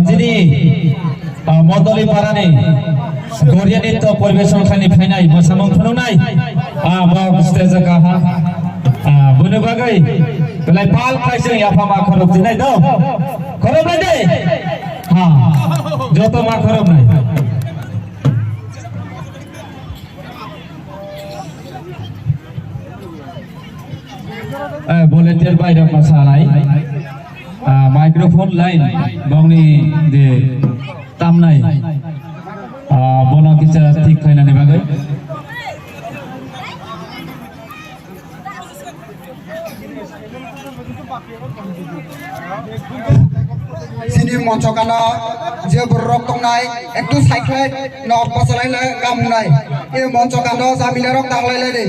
যিনি মদলি পারানি গরিয়া নৃত্য পরিবেশন খানি ফাইনাই मोसामों खुलुनाय बाव स्टेज काहा बुनु बागै बेलाय पाल खाइजों याफा मा खरब दिनाय दं खरब नाय दे हां जत मा खरब नाय volunteer বাইরে মাসালাই माइक्रोफोन लाइन बावनी दे तामनाय बना किसा ठीक खायनानै बागै sini moncokana je borok tongnai ektu cycle nok pasalai le kamnai e moncokana samile rok tanglai le de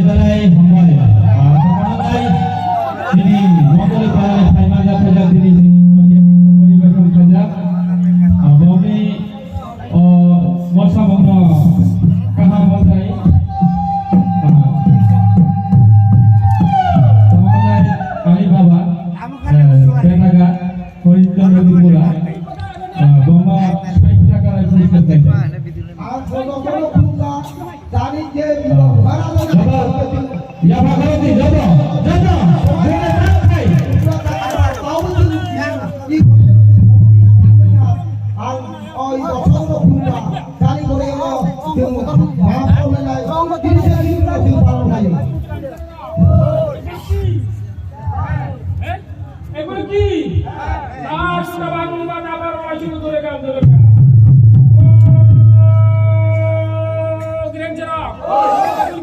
বেলায় সময় তিনি মঙ্গল পাড়ায় ফাইনাল খেলা তিনি পরিবেশন খেলা বমি মশা বন্ধ কাহা বসাই কালী বাবা বেনাগা হরিচন্দ্র ত্রিপুরা বোমা 60 টাকার পরিশোধ দেয় আর ছোট বড় ফুলটা জানি যে Ya Bhagavati, Jada, Jada, এগুলো কি আর সবাঙ্গ আবার শুরু করে কাজ ধরে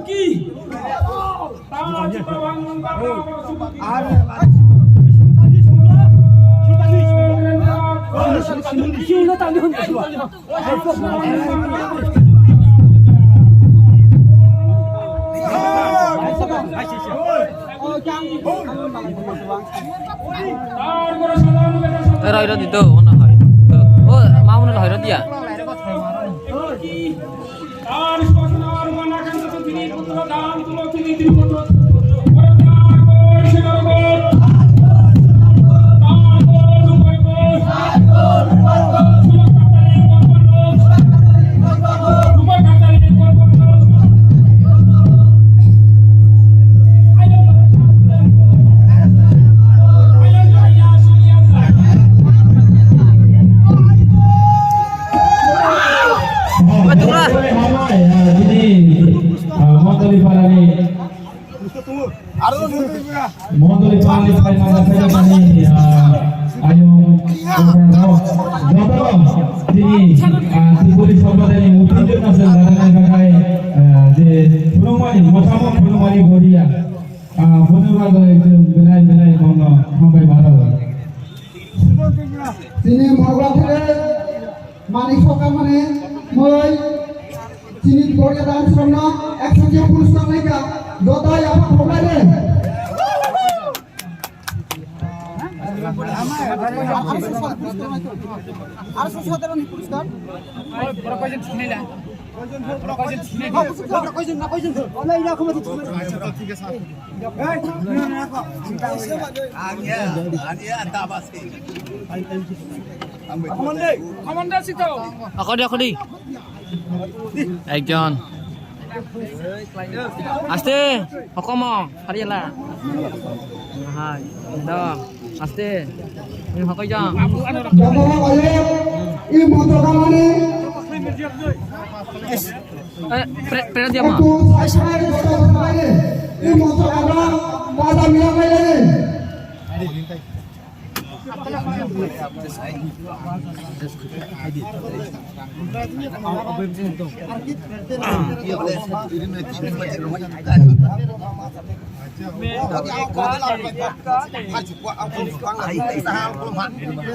কি Rồi đi từ con hỏi ô mau nó hỏi nó đi à Mondoli Pali final kani ayo jodoh ini Tripoli Sampradaya Uttinjor Nasel Dharanai Gagai je Pulumani Mosamo Pulumani Boria Bonubaga itu belai mono sampai baru. Sini Morbatire Manik Soka mane moi sini Boria dan Sona 100 পুরস্কার নাইকা যতই আপন প্রোগ্রামে aku di একজন আস্তে হকম হারিয়ালা high দাও আস্তে হকই যা এই মন্ত্রটা মানে প্রেরণ দিয়া মা এই মন্ত্রটা বাজা মিলা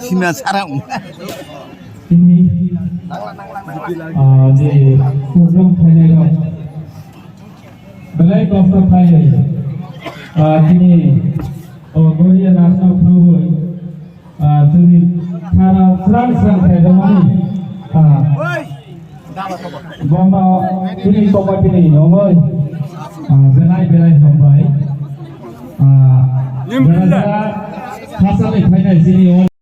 Sina sarang. Ini di program final belai kasta final ini Goria national club jadi karena serang final ini bomba ini tomat ini omoi belai sampai berada hasil final sini